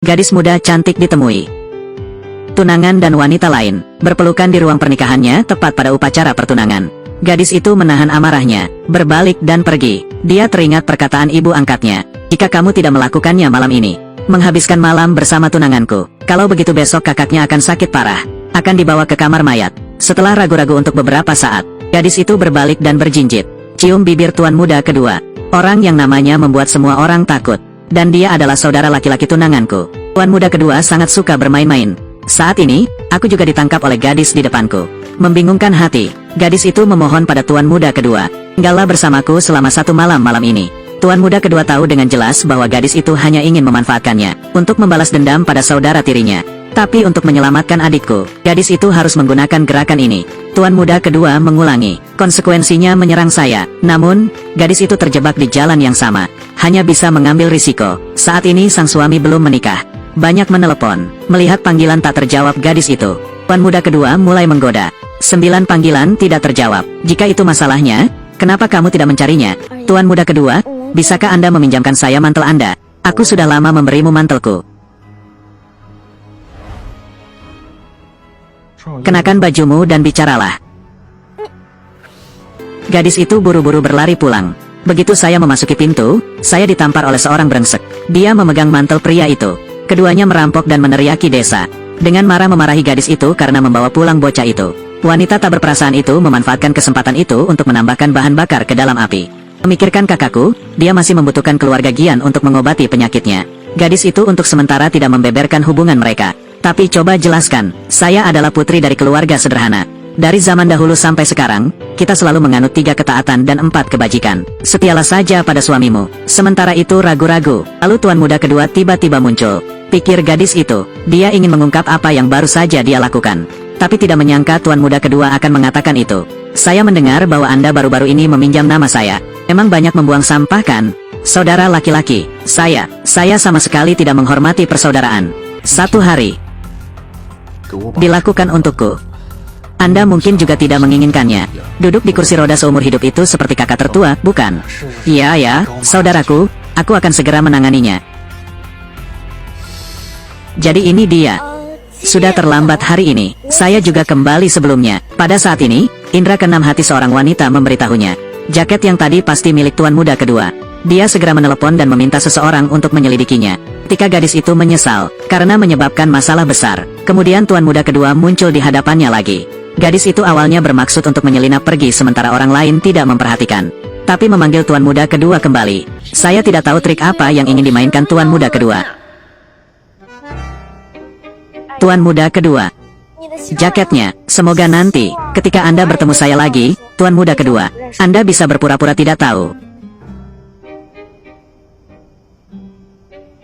Gadis muda cantik ditemui. Tunangan dan wanita lain berpelukan di ruang pernikahannya tepat pada upacara pertunangan. Gadis itu menahan amarahnya, berbalik dan pergi. Dia teringat perkataan ibu angkatnya. Jika kamu tidak melakukannya malam ini, menghabiskan malam bersama tunanganku, kalau begitu besok kakaknya akan sakit parah, akan dibawa ke kamar mayat. Setelah ragu-ragu untuk beberapa saat, gadis itu berbalik dan berjinjit. Cium bibir tuan muda kedua. Orang yang namanya membuat semua orang takut. Dan dia adalah saudara laki-laki tunanganku. Tuan muda kedua sangat suka bermain-main. Saat ini, aku juga ditangkap oleh gadis di depanku. Membingungkan hati, gadis itu memohon pada tuan muda kedua, tinggallah bersamaku selama 1 malam ini. Tuan muda kedua tahu dengan jelas bahwa gadis itu hanya ingin memanfaatkannya untuk membalas dendam pada saudara tirinya. Tapi untuk menyelamatkan adikku, gadis itu harus menggunakan gerakan ini. Tuan muda kedua mengulangi, konsekuensinya menyerang saya. Namun, gadis itu terjebak di jalan yang sama, hanya bisa mengambil risiko. Saat ini sang suami belum menikah. Banyak menelepon, melihat panggilan tak terjawab gadis itu. Tuan muda kedua mulai menggoda. 9 panggilan tidak terjawab. Jika itu masalahnya, kenapa kamu tidak mencarinya? Tuan muda kedua, bisakah Anda meminjamkan saya mantel Anda? Aku sudah lama memberimu mantelku. Kenakan bajumu dan bicaralah. Gadis itu buru-buru berlari pulang. Begitu saya memasuki pintu, saya ditampar oleh seorang brengsek. Dia memegang mantel pria itu. Keduanya merampok dan meneriaki desa. Dengan marah memarahi gadis itu karena membawa pulang bocah itu. Wanita tak berperasaan itu memanfaatkan kesempatan itu untuk menambahkan bahan bakar ke dalam api. Memikirkan kakakku, dia masih membutuhkan keluarga Gian untuk mengobati penyakitnya. Gadis itu untuk sementara tidak membeberkan hubungan mereka. Tapi coba jelaskan, saya adalah putri dari keluarga sederhana. Dari zaman dahulu sampai sekarang, kita selalu menganut 3 ketaatan dan 4 kebajikan. Setialah saja pada suamimu. Sementara itu ragu-ragu, lalu tuan muda kedua tiba-tiba muncul. Pikir gadis itu, dia ingin mengungkap apa yang baru saja dia lakukan. Tapi tidak menyangka tuan muda kedua akan mengatakan itu. Saya mendengar bahwa Anda baru-baru ini meminjam nama saya. Emang banyak membuang sampah kan? Saudara laki-laki, saya sama sekali tidak menghormati persaudaraan. 1 hari dilakukan untukku. Anda mungkin juga tidak menginginkannya. Duduk di kursi roda seumur hidup itu seperti kakak tertua, bukan? Iya ya, saudaraku, aku akan segera menanganinya. Jadi ini dia. Sudah terlambat hari ini. Saya juga kembali sebelumnya. Pada saat ini, indra keenam hati seorang wanita memberitahunya. Jaket yang tadi pasti milik tuan muda kedua. Dia segera menelepon dan meminta seseorang untuk menyelidikinya. Ketika gadis itu menyesal, karena menyebabkan masalah besar. Kemudian tuan muda kedua muncul di hadapannya lagi. Gadis itu awalnya bermaksud untuk menyelinap pergi sementara orang lain tidak memperhatikan. Tapi memanggil tuan muda kedua kembali. Saya tidak tahu trik apa yang ingin dimainkan tuan muda kedua. Tuan muda kedua. Jaketnya, semoga nanti, ketika Anda bertemu saya lagi, tuan muda kedua, Anda bisa berpura-pura tidak tahu.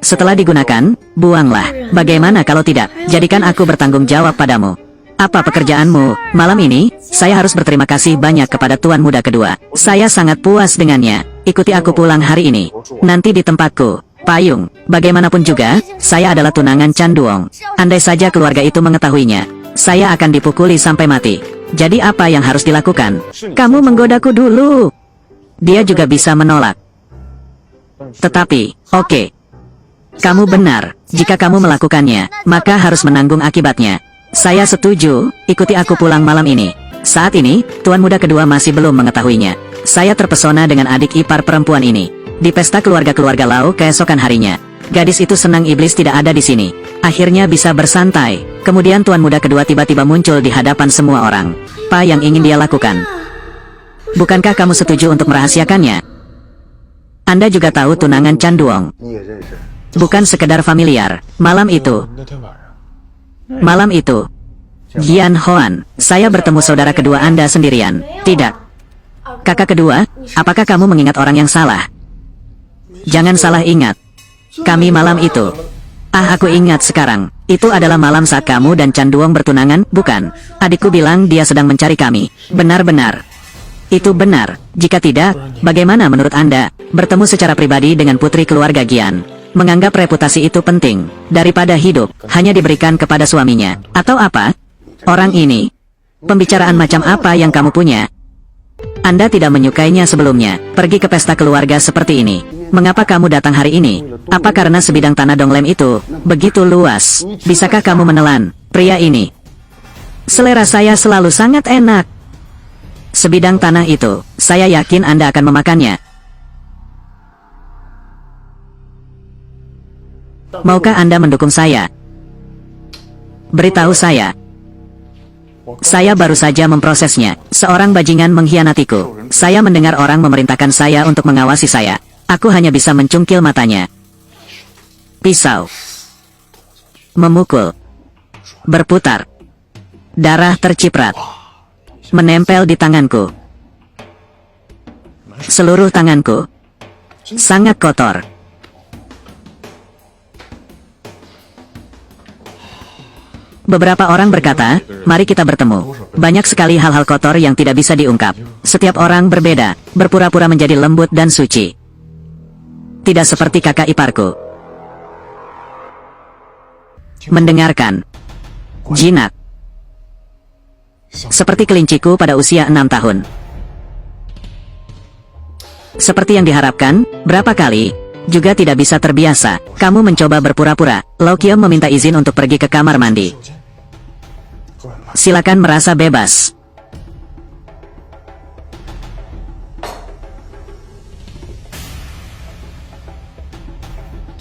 Setelah digunakan, buanglah. Bagaimana kalau tidak? Jadikan aku bertanggung jawab padamu. Apa pekerjaanmu? Malam ini, saya harus berterima kasih banyak kepada tuan muda kedua. Saya sangat puas dengannya. Ikuti aku pulang hari ini. Nanti di tempatku. Payung. Bagaimanapun juga, saya adalah tunangan Chan Duong. Andai saja keluarga itu mengetahuinya, saya akan dipukuli sampai mati. Jadi apa yang harus dilakukan? Kamu menggodaku dulu. Dia juga bisa menolak. Tetapi, oke. Kamu benar. Jika kamu melakukannya, maka harus menanggung akibatnya. Saya setuju, ikuti aku pulang malam ini. Saat ini, tuan muda kedua masih belum mengetahuinya. Saya terpesona dengan adik ipar perempuan ini. Di pesta keluarga-keluarga Lau keesokan harinya, gadis itu senang iblis tidak ada di sini. Akhirnya bisa bersantai. Kemudian tuan muda kedua tiba-tiba muncul di hadapan semua orang. Apa yang ingin dia lakukan? Bukankah kamu setuju untuk merahasiakannya? Anda juga tahu tunangan Chan Duong. Bukan sekedar familiar. Malam itu, Gian Hoan, saya bertemu saudara kedua Anda sendirian. Tidak. Kakak kedua, apakah kamu mengingat orang yang salah? Jangan salah ingat. Kami malam itu. Aku ingat sekarang. Itu adalah malam saat kamu dan Chan Duong bertunangan, bukan? Adikku bilang dia sedang mencari kami. Benar-benar. Itu benar. Jika tidak, bagaimana menurut Anda bertemu secara pribadi dengan putri keluarga Gian? Menganggap reputasi itu penting daripada hidup hanya diberikan kepada suaminya. Atau apa? Orang ini. Pembicaraan macam apa yang kamu punya? Anda tidak menyukainya sebelumnya. Pergi ke pesta keluarga seperti ini. Mengapa kamu datang hari ini? Apa karena sebidang tanah Donglem itu begitu luas? Bisakah kamu menelan pria ini? Selera saya selalu sangat enak. Sebidang tanah itu, saya yakin Anda akan memakannya. Maukah Anda mendukung saya? Beritahu saya. Saya baru saja memprosesnya. Seorang bajingan mengkhianatiku. Saya mendengar orang memerintahkan saya untuk mengawasi saya. Aku hanya bisa mencungkil matanya. Pisau. Memukul. Berputar. Darah terciprat. Menempel di tanganku. Seluruh tanganku sangat kotor. Beberapa orang berkata, mari kita bertemu. Banyak sekali hal-hal kotor yang tidak bisa diungkap. Setiap orang berbeda, berpura-pura menjadi lembut dan suci. Tidak seperti kakak iparku. Mendengarkan. Jinak. Seperti kelinciku pada usia 6 tahun. Seperti yang diharapkan, berapa kali, juga tidak bisa terbiasa. Kamu mencoba berpura-pura. Lau Qiao meminta izin untuk pergi ke kamar mandi. Silakan merasa bebas.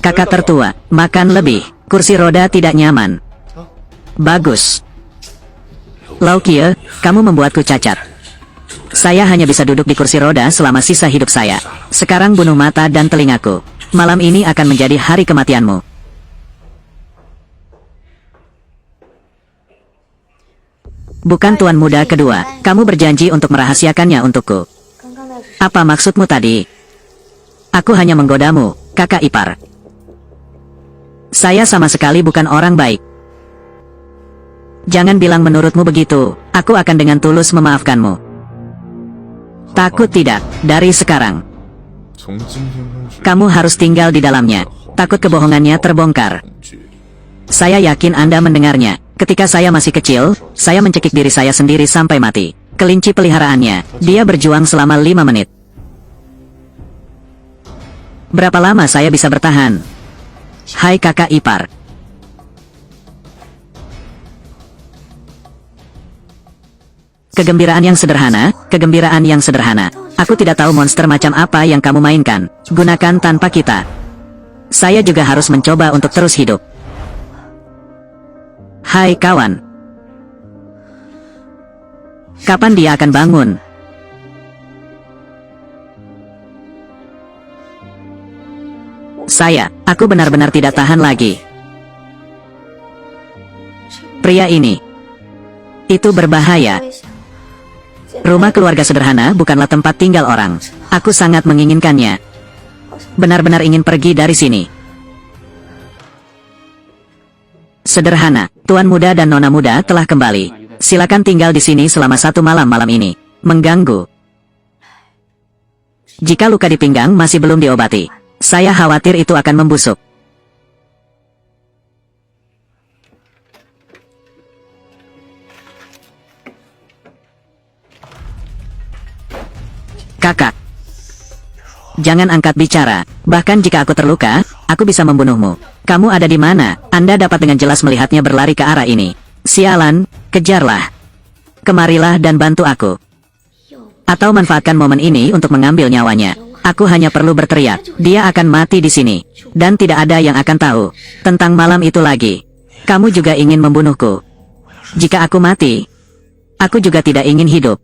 Kakak tertua, makan lebih. Kursi roda tidak nyaman. Bagus. Lau Qiao, kamu membuatku cacat. Saya hanya bisa duduk di kursi roda selama sisa hidup saya. Sekarang bunuh mata dan telingaku. Malam ini akan menjadi hari kematianmu. Bukan tuan muda kedua, kamu berjanji untuk merahasiakannya untukku. Apa maksudmu tadi? Aku hanya menggodamu, kakak ipar. Saya sama sekali bukan orang baik. Jangan bilang menurutmu begitu, aku akan dengan tulus memaafkanmu. Takut tidak, dari sekarang. Kamu harus tinggal di dalamnya. Takut kebohongannya terbongkar. Saya yakin Anda mendengarnya. Ketika saya masih kecil, saya mencekik diri saya sendiri sampai mati. Kelinci peliharaannya, dia berjuang selama 5 menit. Berapa lama saya bisa bertahan? Hai kakak ipar. Kegembiraan yang sederhana, kegembiraan yang sederhana. Aku tidak tahu monster macam apa yang kamu mainkan. Gunakan tanpa kita. Saya juga harus mencoba untuk terus hidup. Hai kawan. Kapan dia akan bangun? Aku benar-benar tidak tahan lagi. Pria ini. Itu berbahaya. Rumah keluarga sederhana bukanlah tempat tinggal orang. Aku sangat menginginkannya. Benar-benar ingin pergi dari sini. Sederhana, tuan muda dan nona muda telah kembali. Silakan tinggal di sini selama 1 malam ini. Mengganggu. Jika luka di pinggang masih belum diobati, saya khawatir itu akan membusuk. Kakak. Jangan angkat bicara. Bahkan jika aku terluka, aku bisa membunuhmu. Kamu ada di mana? Anda dapat dengan jelas melihatnya berlari ke arah ini. Sialan, kejarlah. Kemarilah dan bantu aku. Atau manfaatkan momen ini untuk mengambil nyawanya. Aku hanya perlu berteriak. Dia akan mati di sini. Dan tidak ada yang akan tahu tentang malam itu lagi. Kamu juga ingin membunuhku. Jika aku mati, aku juga tidak ingin hidup.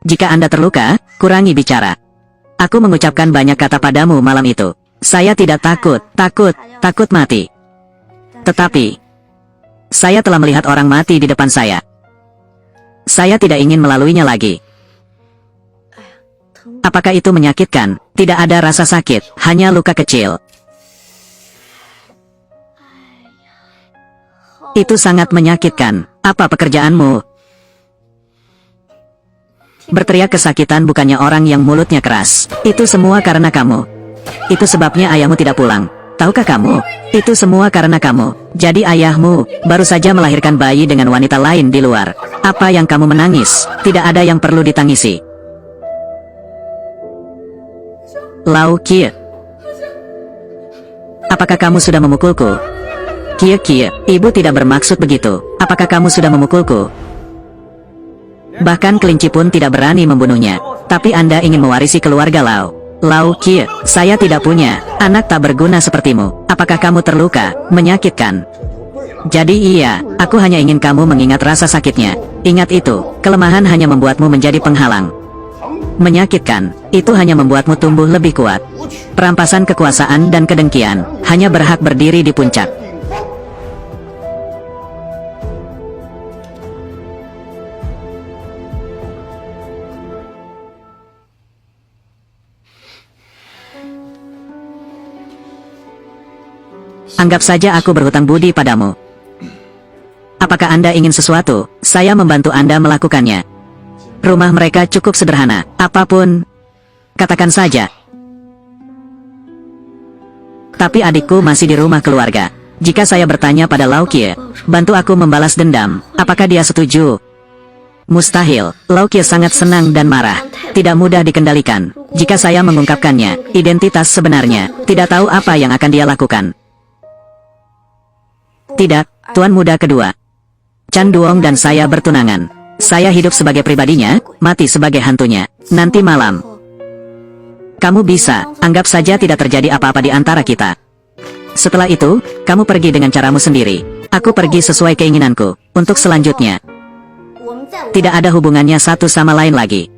Jika Anda terluka, kurangi bicara. Aku mengucapkan banyak kata padamu malam itu. Saya tidak takut mati. Tetapi, saya telah melihat orang mati di depan saya. Saya tidak ingin melaluinya lagi. Apakah itu menyakitkan? Tidak ada rasa sakit, hanya luka kecil. Itu sangat menyakitkan. Apa pekerjaanmu? Berteriak kesakitan bukannya orang yang mulutnya keras. Itu semua karena kamu. Itu sebabnya ayahmu tidak pulang. Tahukah kamu? Itu semua karena kamu. Jadi ayahmu baru saja melahirkan bayi dengan wanita lain di luar. Apa yang kamu menangis? Tidak ada yang perlu ditangisi. Lau Kie. Apakah kamu sudah memukulku? Kie, ibu tidak bermaksud begitu. Apakah kamu sudah memukulku? Bahkan kelinci pun tidak berani membunuhnya. Tapi Anda ingin mewarisi keluarga Lau. Lau Kie, saya tidak punya anak tak berguna sepertimu. Apakah kamu terluka? Menyakitkan. Jadi iya, aku hanya ingin kamu mengingat rasa sakitnya. Ingat itu, kelemahan hanya membuatmu menjadi penghalang. Menyakitkan, itu hanya membuatmu tumbuh lebih kuat. Perampasan kekuasaan dan kedengkian, hanya berhak berdiri di puncak. Anggap saja aku berhutang budi padamu. Apakah Anda ingin sesuatu? Saya membantu Anda melakukannya. Rumah mereka cukup sederhana, apapun, katakan saja. Tapi adikku masih di rumah keluarga. Jika saya bertanya pada Lau Kie, bantu aku membalas dendam, apakah dia setuju? Mustahil. Lau Kie sangat senang dan marah. Tidak mudah dikendalikan. Jika saya mengungkapkannya, identitas sebenarnya, tidak tahu apa yang akan dia lakukan. Tidak, Tuan Muda kedua. Chan Duong dan saya bertunangan. Saya hidup sebagai pribadinya, mati sebagai hantunya. Nanti malam, kamu bisa, anggap saja tidak terjadi apa-apa di antara kita. Setelah itu, kamu pergi dengan caramu sendiri. Aku pergi sesuai keinginanku. Untuk selanjutnya, tidak ada hubungannya satu sama lain lagi.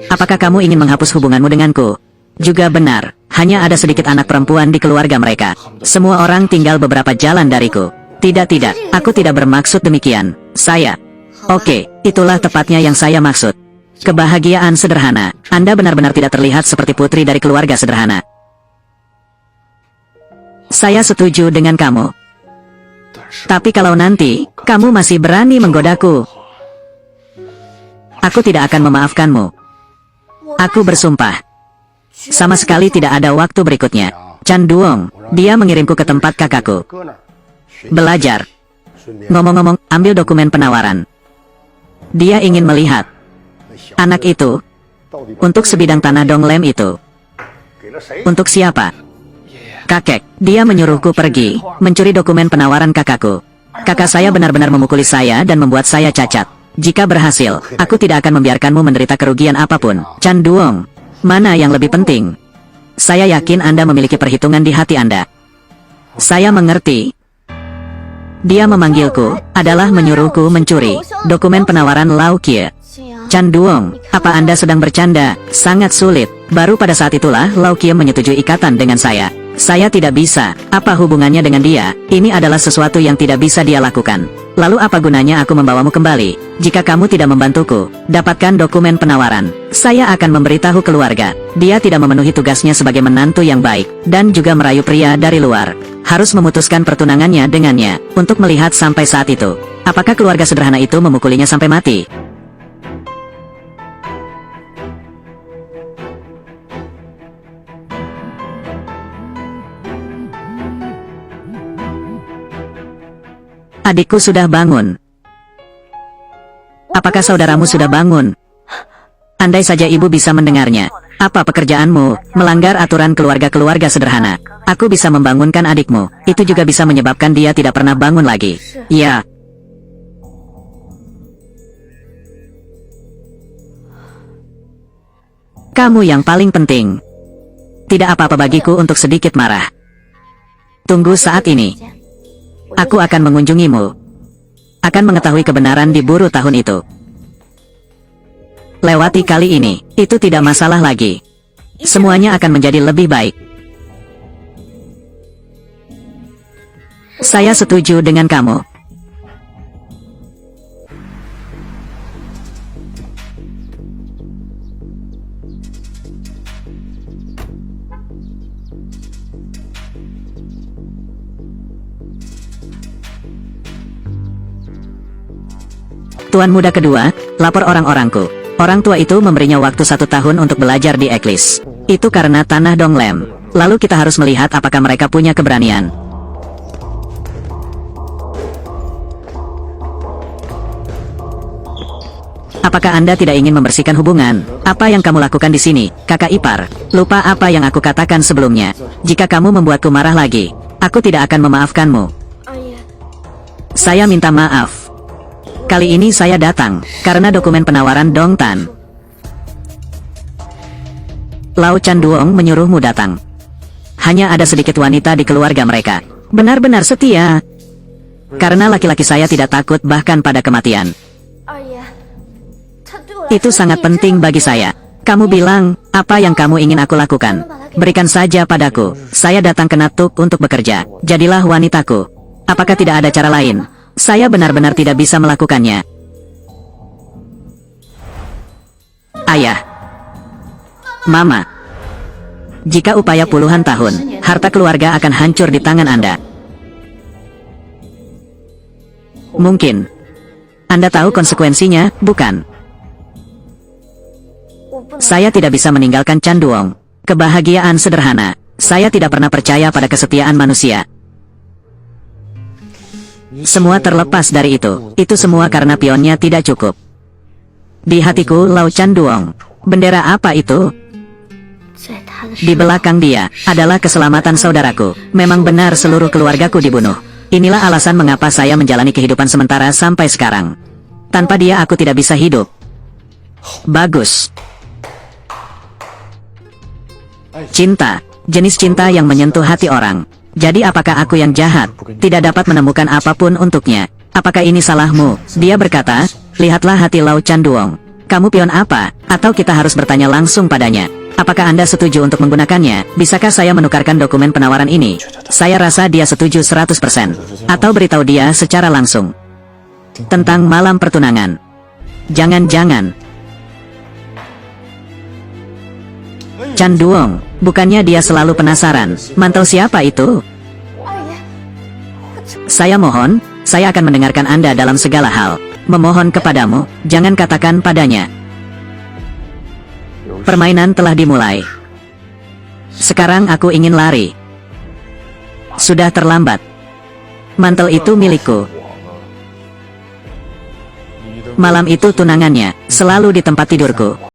Apakah kamu ingin menghapus hubunganmu denganku? Juga benar, hanya ada sedikit anak perempuan di keluarga mereka. Semua orang tinggal beberapa jalan dariku. Tidak, aku tidak bermaksud demikian. Oke, itulah tepatnya yang saya maksud. Kebahagiaan sederhana. Anda benar-benar tidak terlihat seperti putri dari keluarga sederhana. Saya setuju dengan kamu. Tapi kalau nanti, kamu masih berani menggodaku, aku tidak akan memaafkanmu. Aku bersumpah. Sama sekali tidak ada waktu berikutnya. Chan Duong, dia mengirimku ke tempat kakakku. Belajar. Ngomong-ngomong, ambil dokumen penawaran. Dia ingin melihat anak itu. Untuk sebidang tanah Donglem itu. Untuk siapa? Kakek. Dia menyuruhku pergi, mencuri dokumen penawaran kakakku. Kakak saya benar-benar memukuli saya dan membuat saya cacat. Jika berhasil, aku tidak akan membiarkanmu menderita kerugian apapun. Chan Duong, mana yang lebih penting? Saya yakin Anda memiliki perhitungan di hati Anda. Saya mengerti. Dia memanggilku, adalah menyuruhku mencuri dokumen penawaran Lau Kie. Chan Duong, apa Anda sedang bercanda? Sangat sulit. Baru pada saat itulah Lau Kie menyetujui ikatan dengan saya. Saya tidak bisa. Apa hubungannya dengan dia? Ini adalah sesuatu yang tidak bisa dia lakukan. Lalu apa gunanya aku membawamu kembali? Jika kamu tidak membantuku, dapatkan dokumen penawaran. Saya akan memberitahu keluarga. Dia tidak memenuhi tugasnya sebagai menantu yang baik, dan juga merayu pria dari luar. Harus memutuskan pertunangannya dengannya, untuk melihat sampai saat itu. Apakah keluarga sederhana itu memukulinya sampai mati? Adikku sudah bangun. Apakah saudaramu sudah bangun? Andai saja ibu bisa mendengarnya. Apa pekerjaanmu? Melanggar aturan keluarga-keluarga sederhana. Aku bisa membangunkan adikmu. Itu juga bisa menyebabkan dia tidak pernah bangun lagi. Ya. Kamu yang paling penting. Tidak apa-apa bagiku untuk sedikit marah. Tunggu saat ini. Aku akan mengunjungimu. Akan mengetahui kebenaran di buru tahun itu. Lewati kali ini, itu tidak masalah lagi. Semuanya akan menjadi lebih baik. Saya setuju dengan kamu. Tuan Muda kedua, lapor orang-orangku. Orang tua itu memberinya waktu 1 tahun untuk belajar di Eklis. Itu karena tanah Donglem. Lalu kita harus melihat apakah mereka punya keberanian. Apakah Anda tidak ingin membersihkan hubungan? Apa yang kamu lakukan di sini, kakak ipar? Lupa apa yang aku katakan sebelumnya. Jika kamu membuatku marah lagi, aku tidak akan memaafkanmu. Saya minta maaf. Kali ini saya datang, karena dokumen penawaran Dong Tan. Lau Chan Duong menyuruhmu datang. Hanya ada sedikit wanita di keluarga mereka. Benar-benar setia. Karena laki-laki saya tidak takut bahkan pada kematian. Itu sangat penting bagi saya. Kamu bilang, apa yang kamu ingin aku lakukan? Berikan saja padaku. Saya datang ke Natuk untuk bekerja. Jadilah wanitaku. Apakah tidak ada cara lain? Saya benar-benar tidak bisa melakukannya. Ayah. Mama. Jika upaya puluhan tahun, harta keluarga akan hancur di tangan Anda. Mungkin. Anda tahu konsekuensinya, bukan? Saya tidak bisa meninggalkan Chan Duong. Kebahagiaan sederhana. Saya tidak pernah percaya pada kesetiaan manusia. Semua terlepas dari itu. Itu semua karena pionnya tidak cukup. Di hatiku, Lau Chan Duong. Bendera apa itu? Di belakang dia, adalah keselamatan saudaraku. Memang benar seluruh keluargaku dibunuh. Inilah alasan mengapa saya menjalani kehidupan sementara sampai sekarang. Tanpa dia aku tidak bisa hidup. Bagus. Cinta, jenis cinta yang menyentuh hati orang. Jadi apakah aku yang jahat, tidak dapat menemukan apapun untuknya? Apakah ini salahmu? Dia berkata, lihatlah hati Lau Chan Duong. Kamu pion apa? Atau kita harus bertanya langsung padanya. Apakah Anda setuju untuk menggunakannya? Bisakah saya menukarkan dokumen penawaran ini? Saya rasa dia setuju 100%. Atau beritahu dia secara langsung. Tentang malam pertunangan. Jangan-jangan. Chan Duong, bukannya dia selalu penasaran, mantel siapa itu? Saya mohon, saya akan mendengarkan Anda dalam segala hal. Memohon kepadamu, jangan katakan padanya. Permainan telah dimulai. Sekarang aku ingin lari. Sudah terlambat. Mantel itu milikku. Malam itu tunangannya, selalu di tempat tidurku.